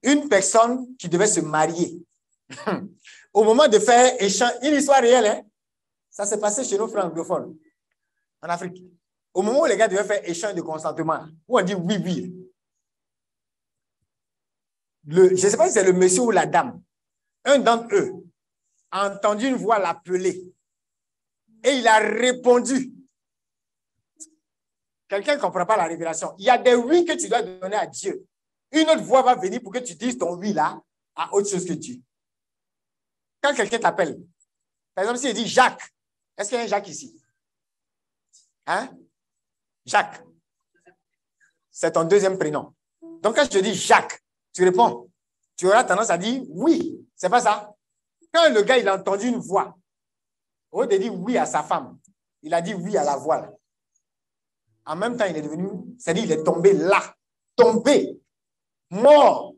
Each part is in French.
une personne qui devait se marier. Au moment de faire échange, une histoire réelle, hein? Ça s'est passé chez nos frères anglophones, en Afrique. Au moment où les gars devaient faire échange de consentement, où on dit oui, oui. Je ne sais pas si c'est le monsieur ou la dame. Un d'entre eux a entendu une voix l'appeler et il a répondu. Quelqu'un ne comprend pas la révélation. Il y a des oui que tu dois donner à Dieu. Une autre voix va venir pour que tu dises ton oui là à autre chose que Dieu. Quand quelqu'un t'appelle, par exemple, s'il dit Jacques, est-ce qu'il y a un Jacques ici? Hein? Jacques. C'est ton deuxième prénom. Donc, quand je te dis Jacques, tu réponds. Tu auras tendance à dire oui. C'est pas ça? Quand le gars, il a entendu une voix, au lieu de dire oui à sa femme, il a dit oui à la voix. Là. En même temps, il est devenu, c'est-à-dire il est tombé là. Tombé. Mort.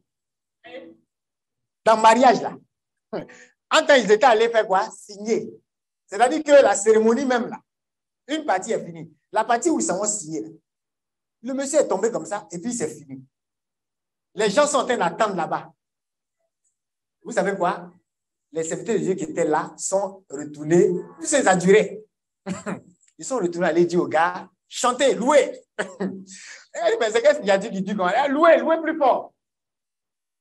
Dans le mariage, là. En temps, ils étaient allés faire quoi? Signer. C'est-à-dire que la cérémonie même, là, une partie est finie. La partie où ils s'en vont signer, le monsieur est tombé comme ça et puis c'est fini. Les gens sont en train d'attendre là-bas. Vous savez quoi? Les serviteurs de Dieu qui étaient là sont retournés. Puis ça a duré. Ils sont retournés aller dire aux gars, chantez, louez. Mais c'est qu'est-ce qu'il a dit qui dit louez, louez plus fort.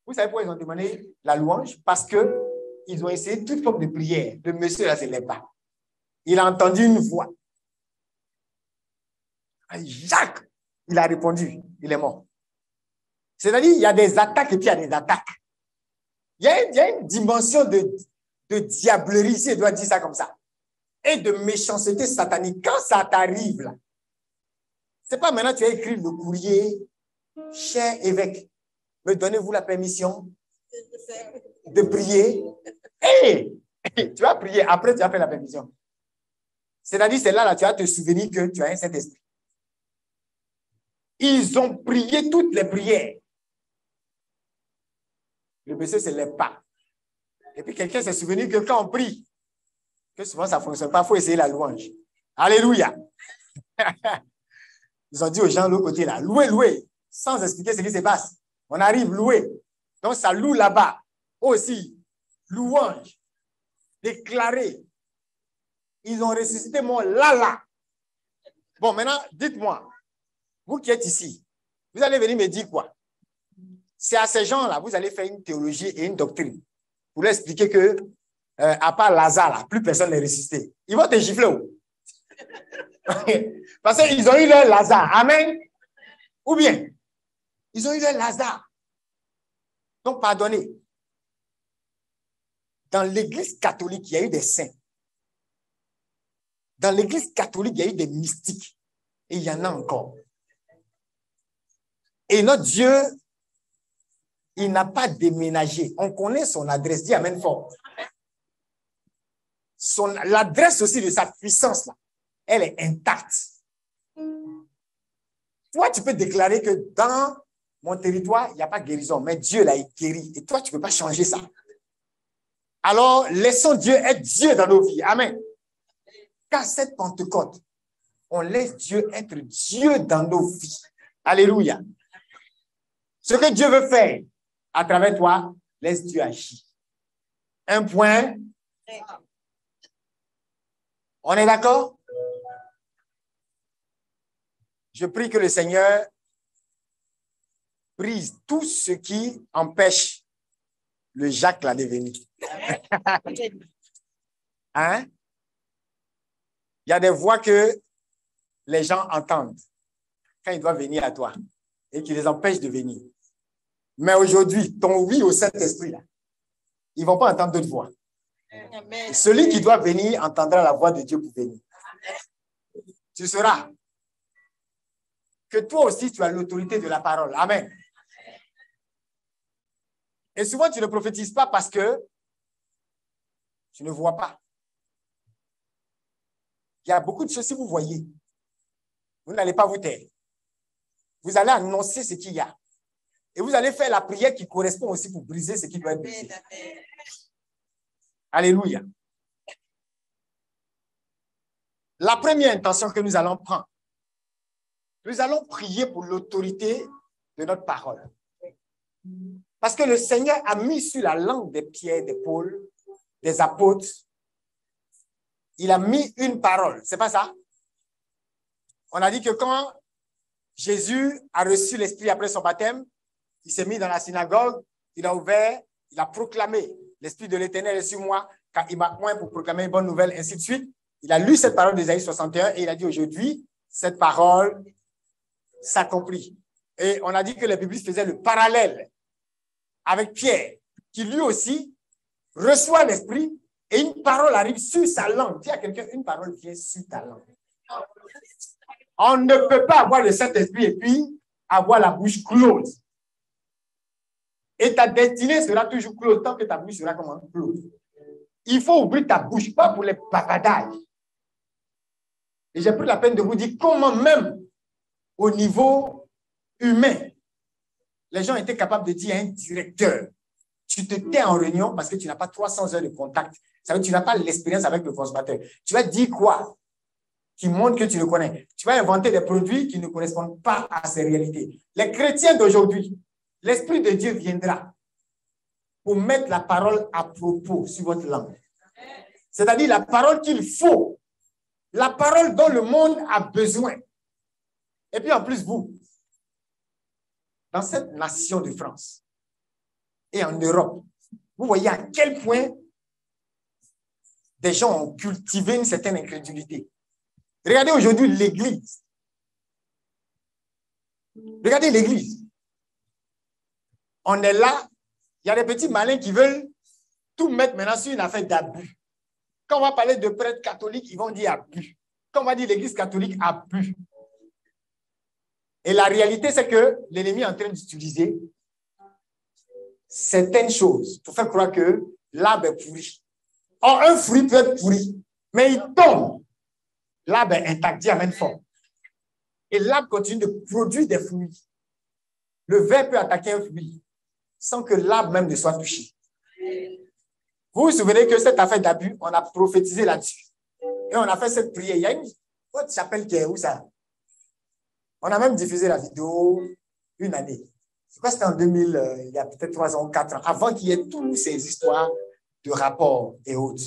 Vous savez pourquoi ils ont demandé la louange? Parce qu'ils ont essayé toute forme de prière. Le monsieur là, ne se lève pas. Il a entendu une voix. Jacques, il a répondu, il est mort. C'est-à-dire, il y a des attaques et puis il y a des attaques. Il y a une dimension de diablerie, si je dois dire ça comme ça, et de méchanceté satanique. Quand ça t'arrive, là, c'est pas maintenant que tu as écrit le courrier, cher évêque, me donnez-vous la permission de prier? Hey, tu vas prier, après tu as fait la permission. C'est-à-dire, c'est là, tu vas te souvenir que tu as un Saint-Esprit. Ils ont prié toutes les prières. Le monsieur ne se lève pas. Et puis quelqu'un s'est souvenu que quand on prie, que souvent ça ne fonctionne pas, il faut essayer la louange. Alléluia. Ils ont dit aux gens de l'autre côté là, louez, louez, sans expliquer ce qui se passe. On arrive, louer. Donc ça loue là-bas. Aussi, louange, déclaré. Ils ont ressuscité mon là. Bon, maintenant, dites-moi, vous qui êtes ici, vous allez venir me dire quoi? C'est à ces gens-là, vous allez faire une théologie et une doctrine pour leur expliquer que, à part Lazare, là, plus personne n'est ressuscité. Ils vont te gifler. Parce qu'ils ont eu leur Lazare. Amen. Ou bien, ils ont eu leur Lazare. Donc, pardonnez. Dans l'église catholique, il y a eu des saints. Dans l'église catholique, il y a eu des mystiques. Et il y en a encore. Et notre Dieu, il n'a pas déménagé. On connaît son adresse. Dis amen fort. L'adresse aussi de sa puissance, là, elle est intacte. Toi, tu peux déclarer que dans mon territoire, il n'y a pas de guérison, mais Dieu l'a guéri. Et toi, tu ne peux pas changer ça. Alors, laissons Dieu être Dieu dans nos vies. Amen. Qu'à cette Pentecôte, on laisse Dieu être Dieu dans nos vies. Alléluia. Ce que Dieu veut faire à travers toi, laisse Dieu agir. Un point. On est d'accord? Je prie que le Seigneur brise tout ce qui empêche le Jacques là de venir. Hein? Il y a des voix que les gens entendent quand ils doivent venir à toi et qui les empêchent de venir. Mais aujourd'hui, ton oui au Saint-Esprit, là, ils ne vont pas entendre d'autres voix. Amen. Celui qui doit venir entendra la voix de Dieu pour venir. Tu sauras que toi aussi, tu as l'autorité de la parole. Amen. Et souvent, tu ne prophétises pas parce que tu ne vois pas. Il y a beaucoup de choses, si vous voyez, vous n'allez pas vous taire. Vous allez annoncer ce qu'il y a. Et vous allez faire la prière qui correspond aussi pour briser ce qui doit être brisé. Alléluia. La première intention que nous allons prendre, nous allons prier pour l'autorité de notre parole. Parce que le Seigneur a mis sur la langue des Pierre, des Paul, des apôtres, il a mis une parole. C'est pas ça? On a dit que quand Jésus a reçu l'Esprit après son baptême, il s'est mis dans la synagogue, il a ouvert, il a proclamé l'Esprit de l'Éternel est sur moi, car il m'a oint pour proclamer une bonne nouvelle, ainsi de suite. Il a lu cette parole d'Ésaïe 61 et il a dit aujourd'hui, cette parole s'accomplit. Et on a dit que les biblistes faisaient le parallèle avec Pierre, qui lui aussi reçoit l'Esprit et une parole arrive sur sa langue. Dis à quelqu'un, une parole vient sur ta langue. On ne peut pas avoir le Saint-Esprit et puis avoir la bouche close. Et ta destinée sera toujours close tant que ta bouche sera comment? Close. Il faut ouvrir ta bouche, pas pour les bavadages. Et j'ai pris la peine de vous dire comment même au niveau humain, les gens étaient capables de dire à un directeur, tu te tais en réunion parce que tu n'as pas 300 heures de contact. Ça veut dire que tu n'as pas l'expérience avec le consommateur. Tu vas dire quoi qui montre que tu le connais? Tu vas inventer des produits qui ne correspondent pas à ces réalités. Les chrétiens d'aujourd'hui, l'Esprit de Dieu viendra pour mettre la parole à propos sur votre langue. C'est-à-dire la parole qu'il faut, la parole dont le monde a besoin. Et puis en plus, vous, dans cette nation de France et en Europe, vous voyez à quel point des gens ont cultivé une certaine incrédulité. Regardez aujourd'hui l'Église. Regardez l'Église. On est là, il y a des petits malins qui veulent tout mettre maintenant sur une affaire d'abus. Quand on va parler de prêtres catholiques, ils vont dire abus. Quand on va dire l'Église catholique, abus. Et la réalité, c'est que l'ennemi est en train d'utiliser certaines choses pour faire croire que l'arbre est pourri. Or, un fruit peut être pourri, mais il tombe. L'arbre est intact, dit amen fort. Et l'arbre continue de produire des fruits. Le ver peut attaquer un fruit sans que l'arbre même ne soit touché. Vous vous souvenez que cette affaire d'abus, on a prophétisé là-dessus. Et on a fait cette prière. Il y a une autre chapelle qui est où ça? On a même diffusé la vidéo une année. Je crois que c'était en 2000, il y a peut-être 3 ans ou 4 ans, avant qu'il y ait toutes ces histoires de rapports et autres.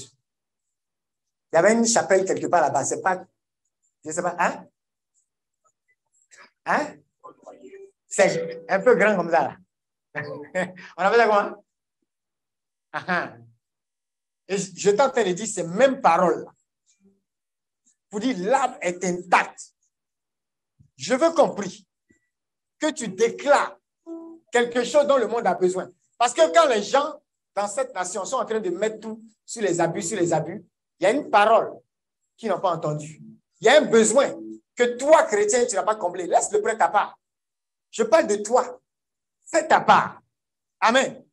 Il y avait une chapelle quelque part là-bas. C'est pas, je ne sais pas, hein? Hein? C'est un peu grand comme ça, là. On avait ça comment? Et je t'entends de dire ces mêmes paroles. Pour dire l'arbre est intact. Je veux compris que tu déclares quelque chose dont le monde a besoin. Parce que quand les gens dans cette nation sont en train de mettre tout sur les abus, il y a une parole qu'ils n'ont pas entendue. Il y a un besoin que toi, chrétien, tu n'as pas comblé. Laisse le prêtre à part. Je parle de toi. Fais ta part. Amen.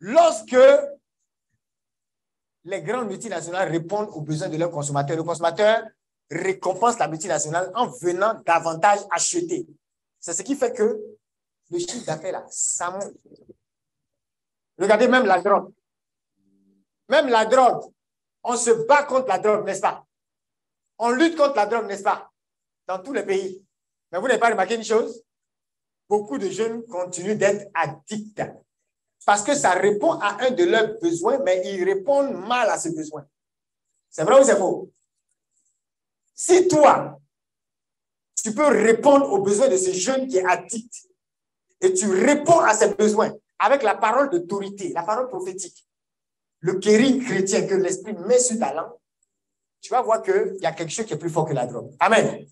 Lorsque les grandes multinationales répondent aux besoins de leurs consommateurs, le consommateur récompense la multinationale en venant davantage acheter. C'est ce qui fait que le chiffre d'affaires là, ça monte. Regardez même la drogue. Même la drogue, on se bat contre la drogue, n'est-ce pas? On lutte contre la drogue, n'est-ce pas? Dans tous les pays. Mais vous n'avez pas remarqué une chose? Beaucoup de jeunes continuent d'être addicts. Parce que ça répond à un de leurs besoins, mais ils répondent mal à ce besoin. C'est vrai ou c'est faux? Si toi, tu peux répondre aux besoins de ce jeune qui est addict et tu réponds à ses besoins avec la parole d'autorité, la parole prophétique, le kérim chrétien que l'Esprit met sur ta langue, tu vas voir qu'il y a quelque chose qui est plus fort que la drogue. Amen.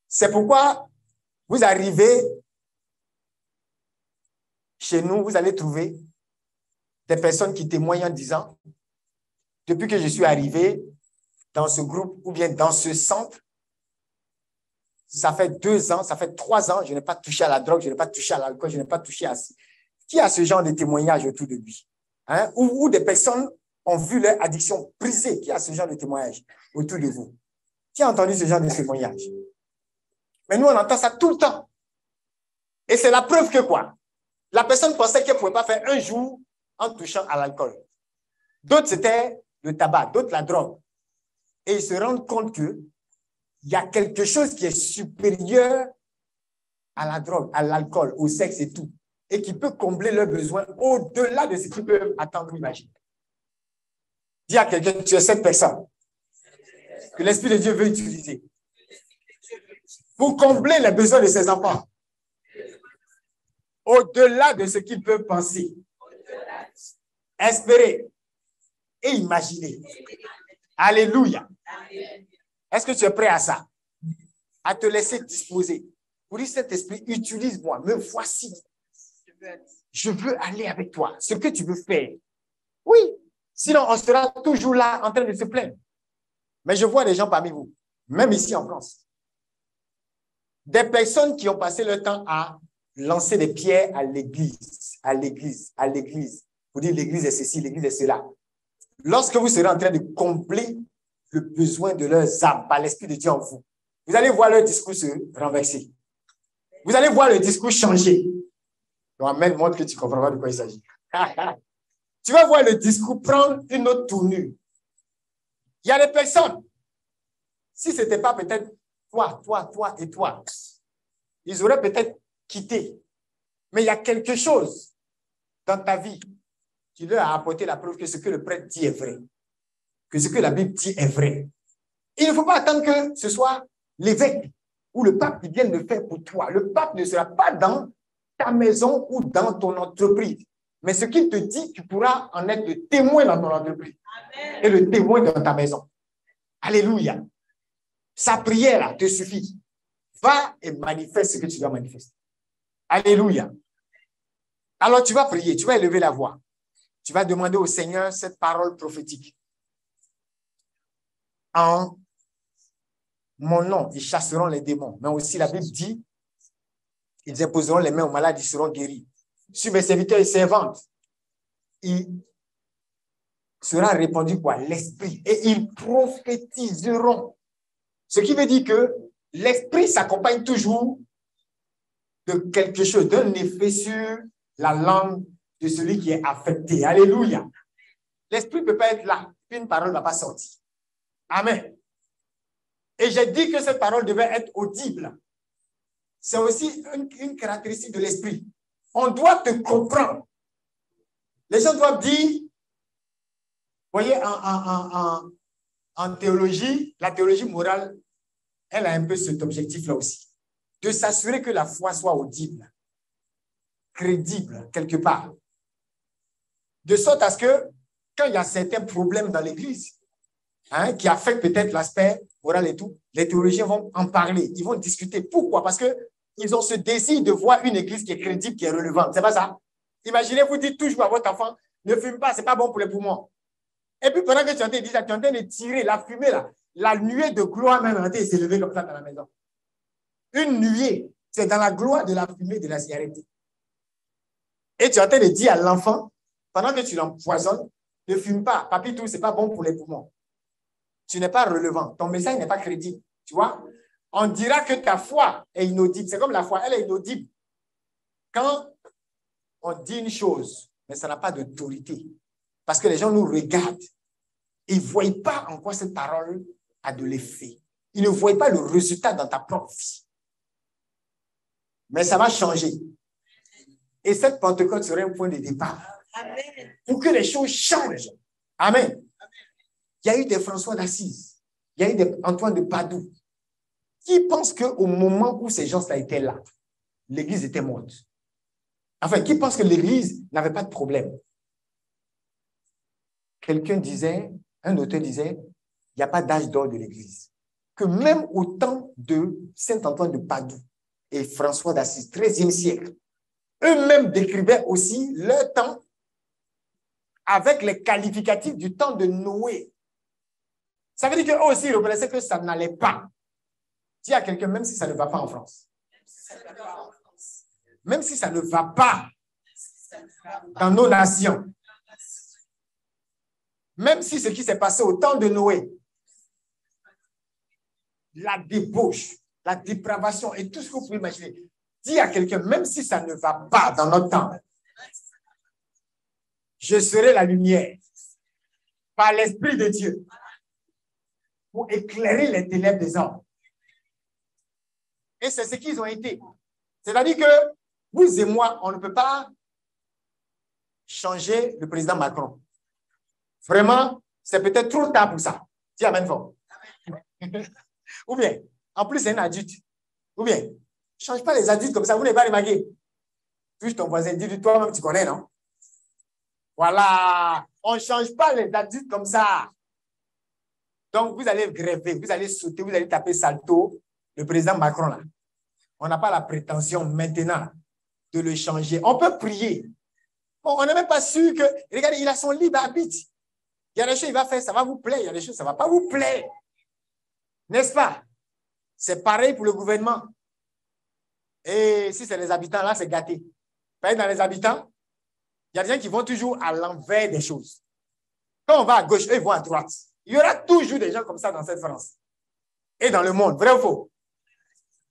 C'est pourquoi vous arrivez chez nous, vous allez trouver des personnes qui témoignent en disant, depuis que je suis arrivé dans ce groupe ou bien dans ce centre, ça fait 2 ans, ça fait 3 ans, je n'ai pas touché à la drogue, je n'ai pas touché à l'alcool, je n'ai pas touché à... Qui a ce genre de témoignage autour de lui? Hein? Ou des personnes ont vu leur addiction brisée. Qui a ce genre de témoignage autour de vous? Qui a entendu ce genre de témoignage? Mais nous, on entend ça tout le temps. Et c'est la preuve que quoi? La personne pensait qu'elle ne pouvait pas faire un jour en touchant à l'alcool. D'autres, c'était le tabac, d'autres, la drogue. Et ils se rendent compte qu'il y a quelque chose qui est supérieur à la drogue, à l'alcool, au sexe et tout, et qui peut combler leurs besoins au-delà de ce qu'ils peuvent attendre ou imaginer. Dis à quelqu'un, tu es cette personne que l'Esprit de Dieu veut utiliser pour combler les besoins de ses enfants, au-delà de ce qu'ils peuvent penser, espérer et imaginer. Alléluia. Est-ce que tu es prêt à ça? À te laisser disposer. Pour dire, cet esprit, utilise-moi, me voici. Je veux aller avec toi. Ce que tu veux faire. Oui. Sinon, on sera toujours là en train de se plaindre. Mais je vois des gens parmi vous, même ici en France, des personnes qui ont passé leur temps à lancer des pierres à l'église, à l'église, à l'église. Vous dites l'église est ceci, l'église est cela. Lorsque vous serez en train de combler le besoin de leurs âmes par l'Esprit de Dieu en vous, vous allez voir leur discours se renverser. Vous allez voir le discours changer. Donc, Amen, montre que tu comprends pas de quoi il s'agit. Tu vas voir le discours prendre une autre tournure. Il y a des personnes, si ce n'était pas peut-être toi et toi, ils auraient peut-être quitté. Mais il y a quelque chose dans ta vie qui leur a apporté la preuve que ce que le prêtre dit est vrai. Que ce que la Bible dit est vrai. Il ne faut pas attendre que ce soit l'évêque ou le pape qui vienne le faire pour toi. Le pape ne sera pas dans ta maison ou dans ton entreprise. Mais ce qu'il te dit, tu pourras en être le témoin dans ton entreprise. Amen. Et le témoin dans ta maison. Alléluia. Sa prière te suffit. Va et manifeste ce que tu dois manifester. Alléluia. Alors tu vas prier, tu vas élever la voix. Tu vas demander au Seigneur cette parole prophétique. En mon nom, ils chasseront les démons. Mais aussi la Bible dit, ils imposeront les mains aux malades, ils seront guéris. Sur mes serviteurs et servantes, il sera répandu quoi? L'esprit. Et ils prophétiseront. Ce qui veut dire que l'esprit s'accompagne toujours de quelque chose, d'un effet sur la langue de celui qui est affecté. Alléluia. L'esprit ne peut pas être là, puis une parole ne va pas sortir. Amen. Et j'ai dit que cette parole devait être audible. C'est aussi une caractéristique de l'esprit. On doit te comprendre. Les gens doivent dire, vous voyez, en théologie, la théologie morale, elle a un peu cet objectif-là aussi. De s'assurer que la foi soit audible, crédible, quelque part. De sorte à ce que, quand il y a certains problèmes dans l'Église, qui affectent peut-être l'aspect moral et tout, les théologiens vont en parler, ils vont discuter. Pourquoi? Parce qu'ils ont ce désir de voir une Église qui est crédible, qui est relevante. C'est pas ça? Imaginez, vous dites toujours à votre enfant, ne fume pas, c'est pas bon pour les poumons. Et puis pendant que tu es en train de tirer la fumée, là, la nuée de gloire même en train de s'élever comme ça dans la maison. Une nuée, c'est dans la gloire de la fumée de la cigarette. Et tu es en train de dire à l'enfant, pendant que tu l'empoisonnes, ne fume pas, papy, tout, c'est pas bon pour les poumons. Tu n'es pas relevant, ton message n'est pas crédible. Tu vois? On dira que ta foi est inaudible. C'est comme la foi, elle est inaudible. Quand on dit une chose, mais ça n'a pas d'autorité. Parce que les gens nous regardent. Ils ne voient pas en quoi cette parole a de l'effet. Ils ne voient pas le résultat dans ta propre vie. Mais ça va changer. Et cette Pentecôte serait un point de départ. Amen. Pour que les choses changent. Amen. Il y a eu des François d'Assise. Il y a eu des Antoine de Padoue. Qui pensent qu'au moment où ces gens-là étaient là, l'Église était morte? Enfin, qui pense que l'Église n'avait pas de problème? Quelqu'un disait, un auteur disait, il n'y a pas d'âge d'or de l'Église. Que même au temps de Saint-Antoine de Padoue et François d'Assise, 13e siècle, eux-mêmes décrivaient aussi leur temps avec les qualificatifs du temps de Noé. Ça veut dire qu'eux aussi ils reconnaissaient que ça n'allait pas. Dis à quelqu'un, même si ça ne va pas en France. Même si ça ne va pas dans nos nations. Même si ce qui s'est passé au temps de Noé, la débauche, la dépravation et tout ce que vous pouvez imaginer, dis à quelqu'un, même si ça ne va pas dans notre temps, je serai la lumière par l'Esprit de Dieu pour éclairer les ténèbres des hommes. Et c'est ce qu'ils ont été. C'est-à-dire que vous et moi, on ne peut pas changer le président Macron. Vraiment, c'est peut-être trop tard pour ça. Dis amen fort. Ou bien, en plus, c'est un adulte. Ou bien, ne change pas les adultes comme ça, vous n'avez pas remarqué. Touche ton voisin, dis-lui toi-même, tu connais, non? Voilà. On ne change pas les adultes comme ça. Donc, vous allez gréver, vous allez sauter, vous allez taper salto. Le président Macron, là. On n'a pas la prétention maintenant de le changer. On peut prier. Bon, on n'est même pas sûr que... Regardez, il a son libre arbitre. Il y a des choses qu'il va faire, ça va vous plaire. Il y a des choses, ça ne va pas vous plaire. N'est-ce pas? C'est pareil pour le gouvernement. Et si c'est les habitants, là, c'est gâté. Par exemple, dans les habitants, il y a des gens qui vont toujours à l'envers des choses. Quand on va à gauche, eux, ils vont à droite. Il y aura toujours des gens comme ça dans cette France. Et dans le monde, vrai ou faux?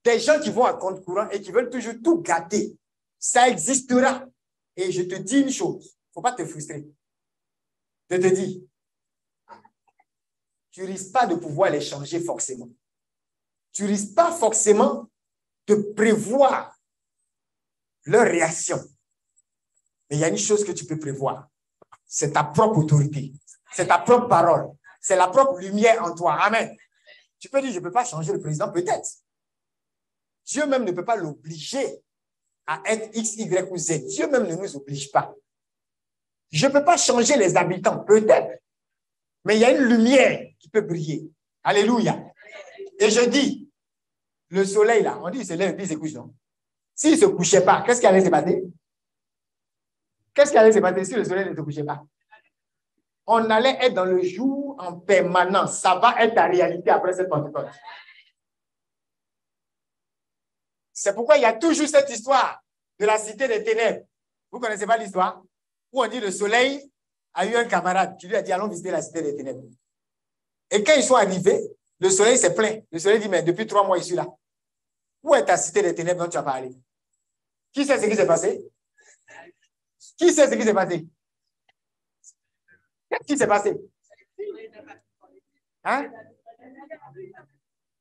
Des gens qui vont à contre-courant et qui veulent toujours tout gâter. Ça existera. Et je te dis une chose, il ne faut pas te frustrer. Je te dis, tu ne risques pas de pouvoir les changer forcément. Tu ne risques pas forcément de prévoir leur réaction. Mais il y a une chose que tu peux prévoir. C'est ta propre autorité. C'est ta propre parole. C'est la propre lumière en toi. Amen. Tu peux dire, je ne peux pas changer le président, peut-être. Dieu même ne peut pas l'obliger à être X, Y ou Z. Dieu même ne nous oblige pas. Je ne peux pas changer les habitants, peut-être. Mais il y a une lumière qui peut briller. Alléluia. Et je dis, le soleil là, on dit il se lève et puis il se couche, non? S'il ne se couchait pas, qu'est-ce qui allait se passer? Qu'est-ce qui allait se passer si le soleil ne se couchait pas? On allait être dans le jour en permanence. Ça va être la réalité après cette Pentecôte. C'est pourquoi il y a toujours cette histoire de la cité des ténèbres. Vous ne connaissez pas l'histoire? Où on dit le soleil a eu un camarade qui lui a dit allons visiter la cité des ténèbres. Et quand ils sont arrivés, le soleil s'est plaint. Le soleil dit mais depuis 3 mois, je suis là. Où est ta cité des ténèbres dont tu as parlé? Qui sait ce qui s'est passé? Qui sait ce qui s'est passé? Qu'est-ce qui s'est passé? Hein?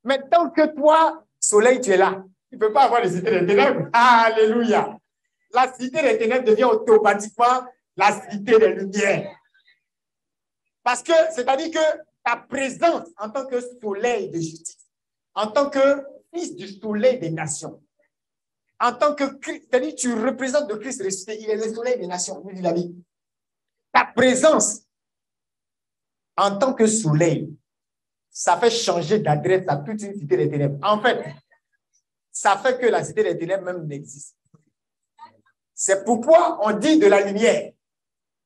Mais tant que toi, soleil, tu es là, tu ne peux pas avoir les cités des ténèbres. Alléluia. La cité des ténèbres devient automatiquement la cité des lumières. Parce que, c'est-à-dire que ta présence en tant que soleil de justice, en tant que fils du soleil des nations, en tant que Christ, c'est-à-dire tu représentes le Christ ressuscité, il est le soleil des nations, nous dit la Bible. Ta présence en tant que soleil, ça fait changer d'adresse à toute une cité des ténèbres. En fait, ça fait que la cité des ténèbres même n'existe. C'est pourquoi on dit de la lumière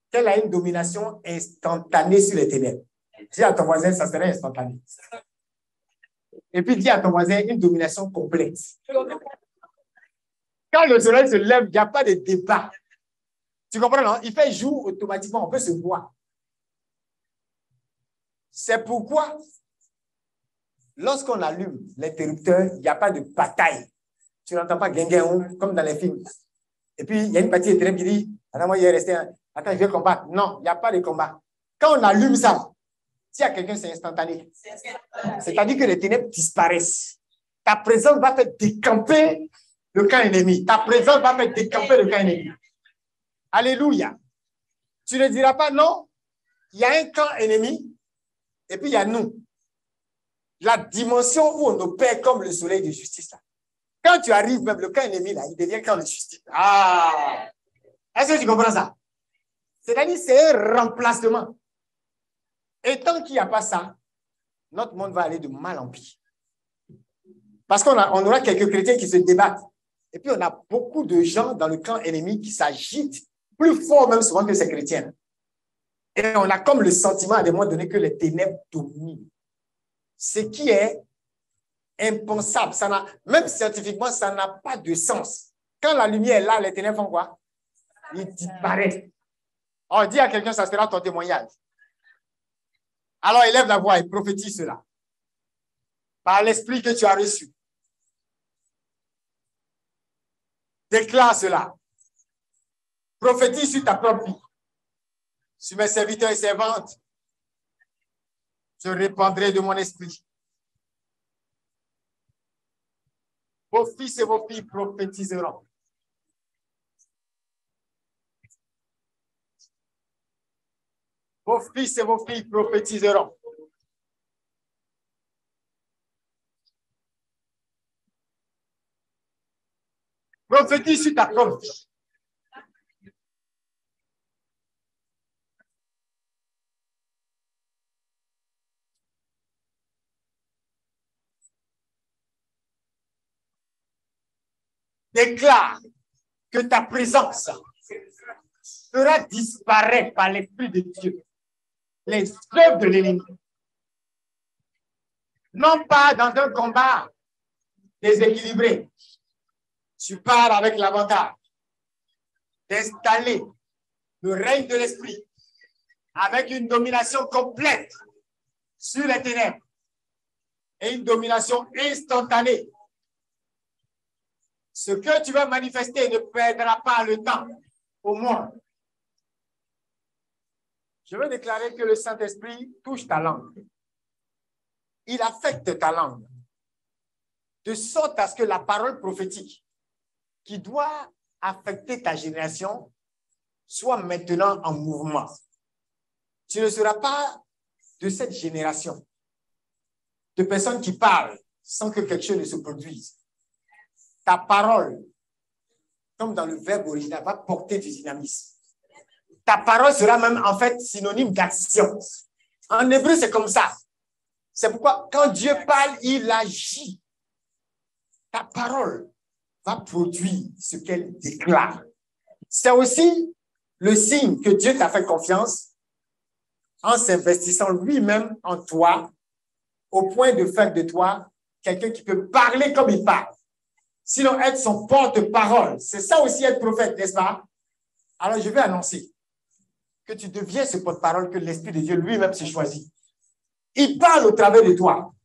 qu'elle a une domination instantanée sur les ténèbres. Dis à ton voisin, ça serait instantané. Et puis dis à ton voisin, une domination complète. Quand le soleil se lève, il n'y a pas de débat. Tu comprends, non? Il fait jour automatiquement, on peut se voir. C'est pourquoi, lorsqu'on allume l'interrupteur, il n'y a pas de bataille. Tu n'entends pas guinguin comme dans les films. Et puis, il y a une partie des ténèbres qui dit, attends, moi, il est resté, attends, je vais combattre. Non, il n'y a pas de combat. Quand on allume ça, s'il y a quelqu'un, c'est instantané. C'est-à-dire que les ténèbres disparaissent. Ta présence va faire décamper le camp ennemi. Ta présence va faire décamper le camp ennemi. Alléluia. Tu ne diras pas non, il y a un camp ennemi et puis il y a nous. La dimension où on opère comme le soleil de justice. Là. Quand tu arrives, même le camp ennemi, là, il devient camp de justice. Ah! Est-ce que tu comprends ça? C'est-à-dire c'est un remplacement. Et tant qu'il n'y a pas ça, notre monde va aller de mal en pire. Parce qu'on aura quelques chrétiens qui se débattent. Et puis on a beaucoup de gens dans le camp ennemi qui s'agitent plus fort même souvent que ces chrétiens. Et on a comme le sentiment à des moments donnés que les ténèbres dominent. Ce qui est impensable. Même scientifiquement, ça n'a pas de sens. Quand la lumière est là, les ténèbres font quoi? Ils disparaissent. On dit à quelqu'un, ça sera ton témoignage. Alors élève la voix et prophétise cela. Par l'esprit que tu as reçu. Déclare cela. Prophétise sur ta propre vie. Sur mes serviteurs et servantes. Je répandrai de mon esprit. Vos fils et vos filles prophétiseront. Vos fils et vos filles prophétiseront. Prophétise sur ta propre vie. Déclare que ta présence fera disparaître par l'Esprit de Dieu les œuvres de l'ennemi. Non pas dans un combat déséquilibré. Tu pars avec l'avantage d'installer le règne de l'Esprit avec une domination complète sur les ténèbres et une domination instantanée. Ce que tu vas manifester ne perdra pas le temps au monde. Je veux déclarer que le Saint-Esprit touche ta langue. Il affecte ta langue. De sorte à ce que la parole prophétique qui doit affecter ta génération soit maintenant en mouvement. Tu ne seras pas de cette génération de personnes qui parlent sans que quelque chose ne se produise. Ta parole, comme dans le verbe original, va porter du dynamisme. Ta parole sera même en fait synonyme d'action. En hébreu, c'est comme ça. C'est pourquoi quand Dieu parle, il agit. Ta parole va produire ce qu'elle déclare. C'est aussi le signe que Dieu t'a fait confiance en s'investissant lui-même en toi au point de faire de toi quelqu'un qui peut parler comme il parle. Sinon, être son porte-parole, c'est ça aussi être prophète, n'est-ce pas? Alors, je vais annoncer que tu deviens ce porte-parole que l'Esprit de Dieu lui-même s'est choisi. Il parle au travers de toi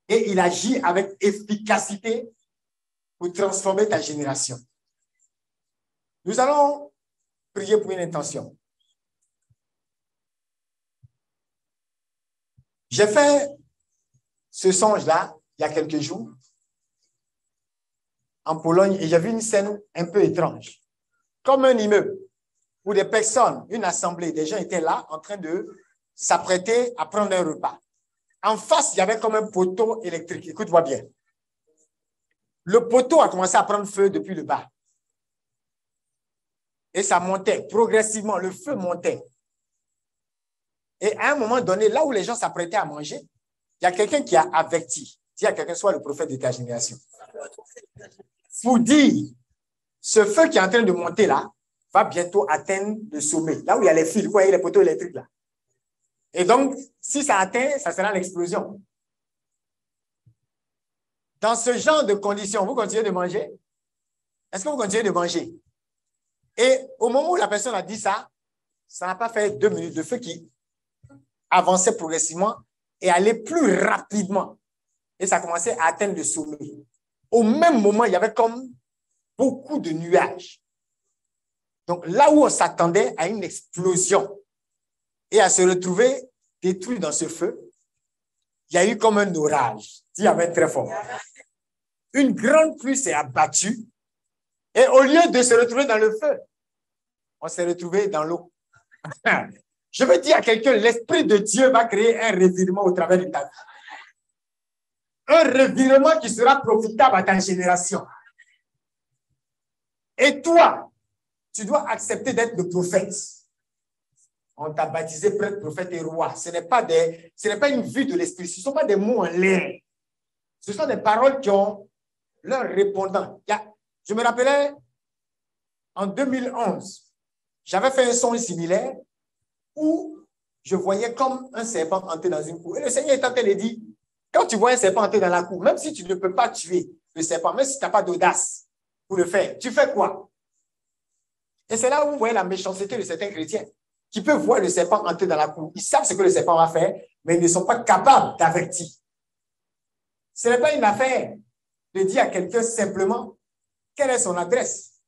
et il agit avec efficacité pour transformer ta génération. Nous allons prier pour une intention. J'ai fait ce songe-là il y a quelques jours en Pologne et j'ai vu une scène un peu étrange. Comme un immeuble où des personnes, une assemblée, des gens étaient là en train de s'apprêter à prendre un repas. En face, il y avait comme un poteau électrique. Écoute-moi bien. Le poteau a commencé à prendre feu depuis le bas. Et ça montait progressivement, le feu montait. Et à un moment donné, là où les gens s'apprêtaient à manger, il y a quelqu'un qui a averti. Dis à quelqu'un, soit le prophète de ta génération. Pour dire, ce feu qui est en train de monter là, va bientôt atteindre le sommet. Là où il y a les fils, vous voyez les poteaux électriques là. Et donc, si ça atteint, ça sera l'explosion. Dans ce genre de conditions, vous continuez de manger? Est-ce que vous continuez de manger? Et au moment où la personne a dit ça, ça n'a pas fait 2 minutes de feu qui avançait progressivement et allait plus rapidement. Et ça commençait à atteindre le sommet. Au même moment, il y avait comme beaucoup de nuages. Donc, là où on s'attendait à une explosion et à se retrouver détruit dans ce feu, il y a eu comme un orage. Dis amen très fort. Une grande pluie s'est abattue et au lieu de se retrouver dans le feu, on s'est retrouvé dans l'eau. Je veux dire à quelqu'un, l'Esprit de Dieu va créer un revirement au travers de ta vie. Un revirement qui sera profitable à ta génération. Et toi, tu dois accepter d'être le prophète. On t'a baptisé prêtre, prophète et roi. Ce n'est pas une vue de l'esprit. Ce ne sont pas des mots en l'air. Ce sont des paroles qui ont leur répondant. Je me rappelais, en 2011, j'avais fait un son similaire où je voyais comme un serpent entrer dans une cour. Et le Seigneur est en train de dire, quand tu vois un serpent entrer dans la cour, même si tu ne peux pas tuer le serpent, même si tu n'as pas d'audace pour le faire, tu fais quoi? Et c'est là où vous voyez la méchanceté de certains chrétiens qui peuvent voir le serpent entrer dans la cour. Ils savent ce que le serpent va faire, mais ils ne sont pas capables d'avertir. Ce n'est pas une affaire de dire à quelqu'un simplement quelle est son adresse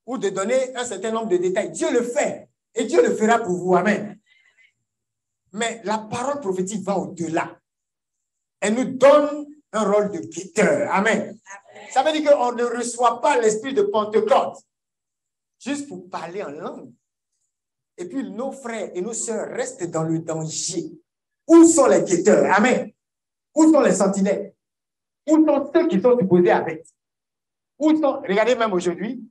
ou de donner un certain nombre de détails. Dieu le fait et Dieu le fera pour vous. Amen. Mais la parole prophétique va au-delà. Elle nous donne un rôle de guetteur. Amen. Ça veut dire qu'on ne reçoit pas l'esprit de Pentecôte juste pour parler en langue. Et puis nos frères et nos sœurs restent dans le danger. Où sont les guetteurs? Amen. Où sont les sentinelles? Où sont ceux qui sont supposés avec? Où sont, regardez même aujourd'hui,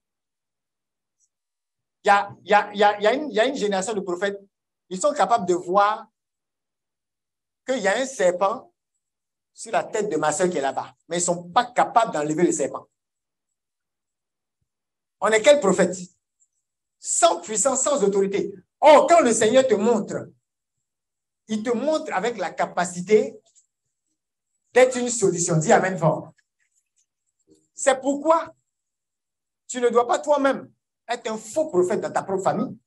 il y a une génération de prophètes, ils sont capables de voir qu'il y a un serpent sur la tête de ma soeur qui est là-bas, mais ils ne sont pas capables d'enlever le serpent. On est quel prophète? Sans puissance, sans autorité. Or, quand le Seigneur te montre, il te montre avec la capacité d'être une solution. Dis amen fort. C'est pourquoi tu ne dois pas toi-même être un faux prophète dans ta propre famille,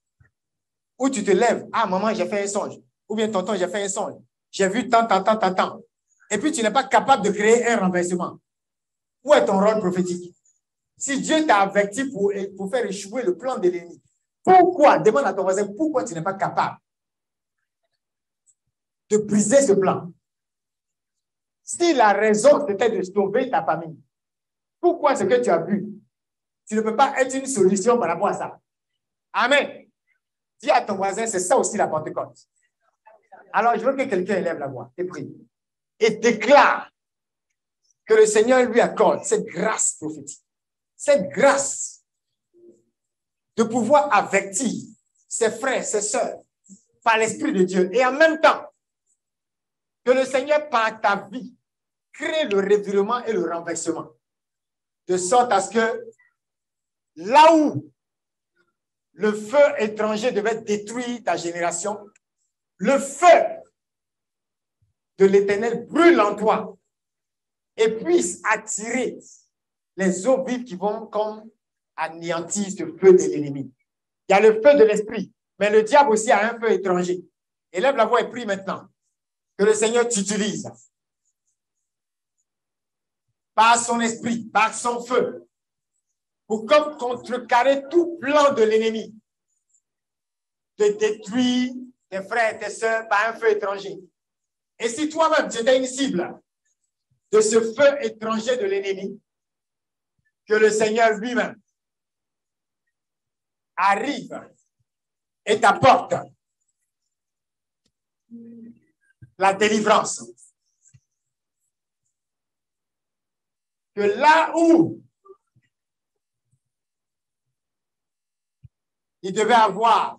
où tu te lèves, ah maman, j'ai fait un songe, ou bien tonton, j'ai fait un songe, j'ai vu tant, et puis tu n'es pas capable de créer un renversement. Où est ton rôle prophétique? Si Dieu t'a averti pour faire échouer le plan de l'ennemi, pourquoi, demande à ton voisin, pourquoi tu n'es pas capable de briser ce plan? Si la raison c'était de sauver ta famille, pourquoi ce que tu as vu, tu ne peux pas être une solution par rapport à ça? Amen. Dis à ton voisin, c'est ça aussi la Pentecôte. Alors, je veux que quelqu'un élève la voix et prie. Et déclare que le Seigneur lui accorde cette grâce prophétique, cette grâce de pouvoir avertir ses frères, ses sœurs par l'Esprit de Dieu. Et en même temps, que le Seigneur, par ta vie, crée le revirement et le renversement. De sorte à ce que là où le feu étranger devait détruire ta génération, le feu de l'Éternel brûle en toi et puisse attirer les eaux vives qui vont comme anéantir ce feu de l'ennemi. Il y a le feu de l'esprit, mais le diable aussi a un feu étranger. Élève la voix et prie maintenant que le Seigneur t'utilise par son esprit, par son feu, pour comme contrecarrer tout plan de l'ennemi de détruire tes frères et tes sœurs par un feu étranger. Et si toi-même tu étais une cible de ce feu étranger de l'ennemi, que le Seigneur lui-même arrive et t'apporte la délivrance. Que là où il devait avoir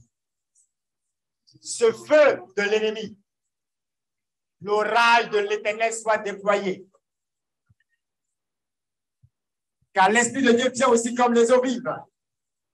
ce feu de l'ennemi, l'orage de l'Éternel soit déployé. Car l'Esprit de Dieu vient aussi comme les eaux vives